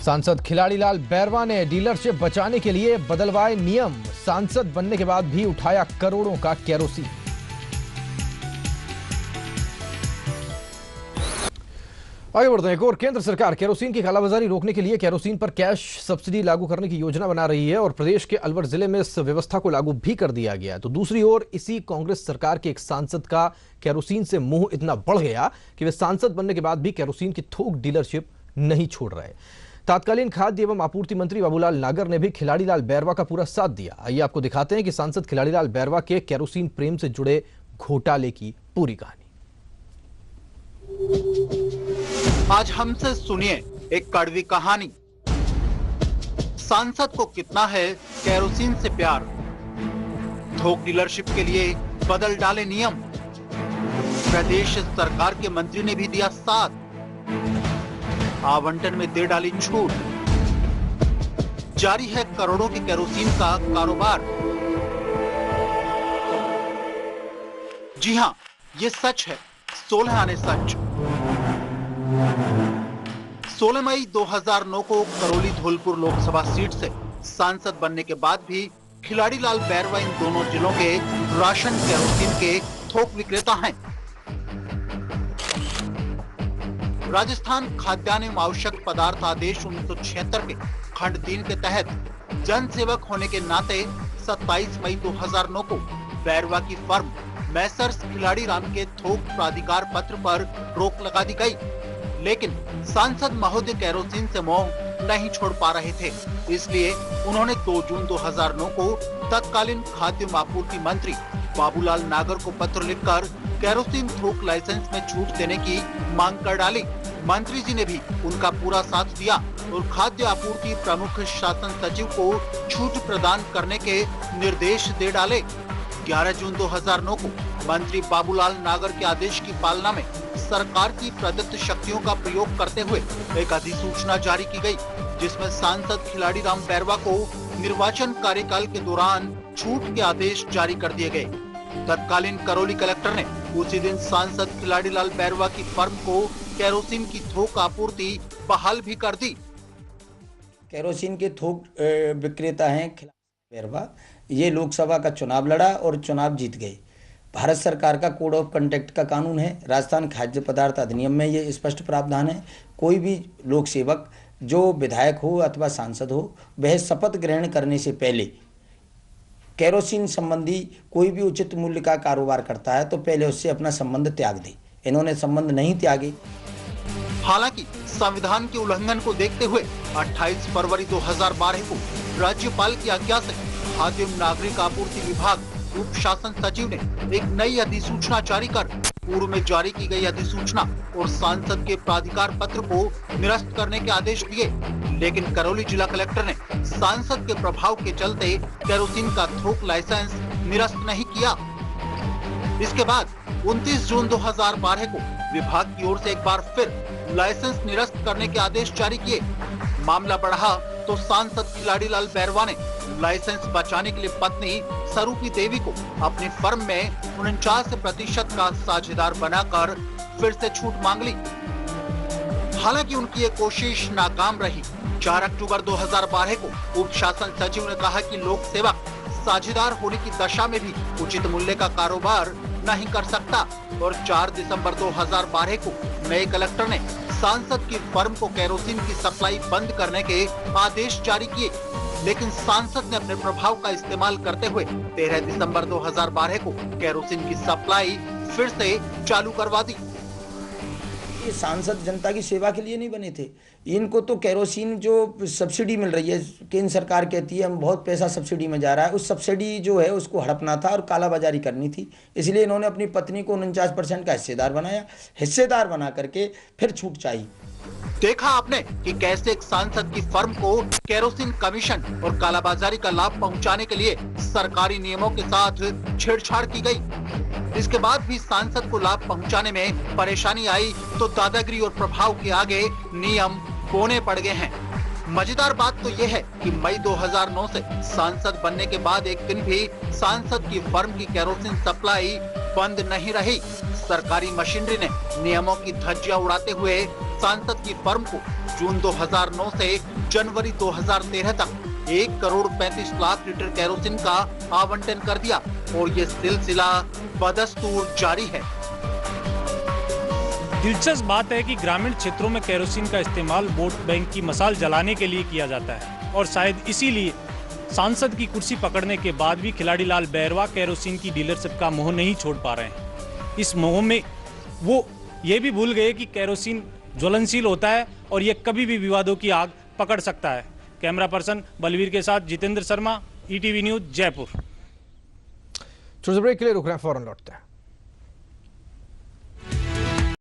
सांसद खिलाड़ीलाल बैरवा ने डीलरशिप बचाने के लिए बदलवाए नियम। सांसद बनने के बाद भी उठाया करोड़ों का केरोसिन। आगे बढ़ते हैं। एक और केंद्र सरकार केरोसिन की कालाबाजारी रोकने के लिए केरोसिन पर कैश सब्सिडी लागू करने की योजना बना रही है और प्रदेश के अलवर जिले में इस व्यवस्था को लागू भी कर दिया गया है। तो दूसरी ओर इसी कांग्रेस सरकार के एक सांसद का केरोसिन से मोह इतना बढ़ गया कि वे सांसद बनने के बाद भी केरोसिन की थोक डीलरशिप नहीं छोड़ रहे। तत्कालीन खाद्य एवं आपूर्ति मंत्री बाबूलाल नागर ने भी खिलाड़ीलाल बैरवा का पूरा साथ दिया। आइए आपको दिखाते हैं कि सांसद खिलाड़ीलाल बैरवा के केरोसिन प्रेम से जुड़े घोटाले की पूरी कहानी। आज हमसे सुनिए एक कड़वी कहानी। सांसद को कितना है केरोसिन से प्यार, थोक डीलरशिप के लिए बदल डाले नियम, प्रदेश सरकार के मंत्री ने भी दिया साथ, आवंटन में दे डाली छूट, जारी है करोड़ों के केरोसिन का कारोबार। जी हां, ये सच है, 16 आने सच। 16 मई 2009 को करौली धौलपुर लोकसभा सीट से सांसद बनने के बाद भी खिलाड़ीलाल बैरवा इन दोनों जिलों के राशन केरोसिन के थोक विक्रेता हैं। राजस्थान खाद्यान्न एवं आवश्यक पदार्थ आदेश 1976 के खंड 3 के तहत जन सेवक होने के नाते 27 मई 2009 को बैरवा की फर्म मैसर्स खिलाड़ीराम के थोक प्राधिकार पत्र पर रोक लगा दी गई, लेकिन सांसद महोदय केरोसिन से मोह नहीं छोड़ पा रहे थे। इसलिए उन्होंने 2 जून 2009 को तत्कालीन खाद्य एवं आपूर्ति मंत्री बाबूलाल नागर को पत्र लिखकर केरोसिन थोक लाइसेंस में छूट देने की मांग कर डाली। मंत्री जी ने भी उनका पूरा साथ दिया और खाद्य आपूर्ति प्रमुख शासन सचिव को छूट प्रदान करने के निर्देश दे डाले। 11 जून 2009 को मंत्री बाबूलाल नागर के आदेश की पालना में सरकार की प्रदत्त शक्तियों का प्रयोग करते हुए एक अधिसूचना जारी की गई, जिसमें सांसद खिलाड़ीराम बैरवा को निर्वाचन कार्यकाल के दौरान छूट के आदेश जारी कर दिए गए। तत्कालीन करौली कलेक्टर ने उसी दिन सांसद खिलाड़ीलाल बैरवा की फर्म को केरोसिन की थोक आपूर्ति बहाल भी कर दी। केरोसिन के थोक विक्रेता हैं बैरवा। ये लोकसभा का चुनाव लड़ा और चुनाव जीत गए। भारत सरकार का कोड ऑफ कंडक्ट का कानून है, राजस्थान खाद्य पदार्थ अधिनियम में ये स्पष्ट प्रावधान है, कोई भी लोक सेवक जो विधायक हो अथवा सांसद हो, वह शपथ ग्रहण करने से पहले केरोसिन संबंधी कोई भी उचित मूल्य का कारोबार करता है तो पहले उससे अपना संबंध त्याग दे। इन्होंने संबंध नहीं त्यागे। हालांकि संविधान के उल्लंघन को देखते हुए 28 फरवरी 2012 को राज्यपाल की आज्ञा से खाद्य एवं नागरिक आपूर्ति विभाग उप शासन सचिव ने एक नई अधिसूचना जारी कर पूर्व में जारी की गई अधिसूचना और सांसद के प्राधिकार पत्र को निरस्त करने के आदेश दिए, लेकिन करौली जिला कलेक्टर ने सांसद के प्रभाव के चलते केरोसिन का थोक लाइसेंस निरस्त नहीं किया। इसके बाद 29 जून 2012 को विभाग की ओर से एक बार फिर लाइसेंस निरस्त करने के आदेश जारी किए। मामला बढ़ा तो सांसद खिलाड़ीलाल बैरवा ने लाइसेंस बचाने के लिए पत्नी स्वरूपी देवी को अपनी फर्म में 49% का साझेदार बनाकर फिर से छूट मांग ली। हालांकि उनकी ये कोशिश नाकाम रही। 4 अक्टूबर 2012 को उप शासन सचिव ने कहा कि लोक सेवक साझेदार होने की दशा में भी उचित मूल्य का कारोबार नहीं कर सकता और 4 दिसंबर 2012 को नए कलेक्टर ने सांसद की फर्म को केरोसिन की सप्लाई बंद करने के आदेश जारी किए, लेकिन सांसद ने अपने प्रभाव का इस्तेमाल करते हुए 13 दिसंबर 2012 को केरोसिन की सप्लाई फिर से चालू करवा दी। ये सांसद जनता की सेवा के लिए नहीं बने थे। इनको तो केरोसिन जो सब्सिडी मिल रही है, केंद्र सरकार कहती है हम बहुत पैसा सब्सिडी में जा रहा है, उस सब्सिडी जो है उसको हड़पना था और कालाबाजारी करनी थी। इसलिए इन्होंने अपनी पत्नी को 49% का हिस्सेदार बनाया। हिस्सेदार बना करके फिर छूट चाहिए। देखा आपने कि कैसे एक सांसद की फर्म को केरोसिन कमीशन और कालाबाजारी का लाभ पहुंचाने के लिए सरकारी नियमों के साथ छेड़छाड़ की गई। इसके बाद भी सांसद को लाभ पहुंचाने में परेशानी आई तो दादागिरी और प्रभाव के आगे नियम कोने पड़ गए हैं। मजेदार बात तो यह है कि मई 2009 से सांसद बनने के बाद एक दिन भी सांसद की फर्म की केरोसिन सप्लाई बंद नहीं रही। सरकारी मशीनरी ने नियमों की धज्जियां उड़ाते हुए सांसद की फर्म को जून 2009 से जनवरी 2013 तक 1 करोड़ 35 लाख लीटर केरोसिन का आवंटन कर दिया और ये सिलसिला बदस्तूर जारी है। दिलचस्प बात है कि ग्रामीण क्षेत्रों में केरोसिन का इस्तेमाल वोट बैंक की मसाल जलाने के लिए किया जाता है और शायद इसीलिए सांसद की कुर्सी पकड़ने के बाद भी खिलाड़ी लाल बैरवा केरोसिन की डीलरशिप का मोह नहीं छोड़ पा रहे हैं। इस मोह में वो ये भी भूल गए कि केरोसिन ज्वलनशील होता है और ये कभी भी विवादों की आग पकड़ सकता है। कैमरा पर्सन बलवीर के साथ जितेंद्र शर्मा, ETV न्यूज, जयपुर। छोटे ब्रेक के लिए रुक रहे हैं, फौरन लौटते हैं।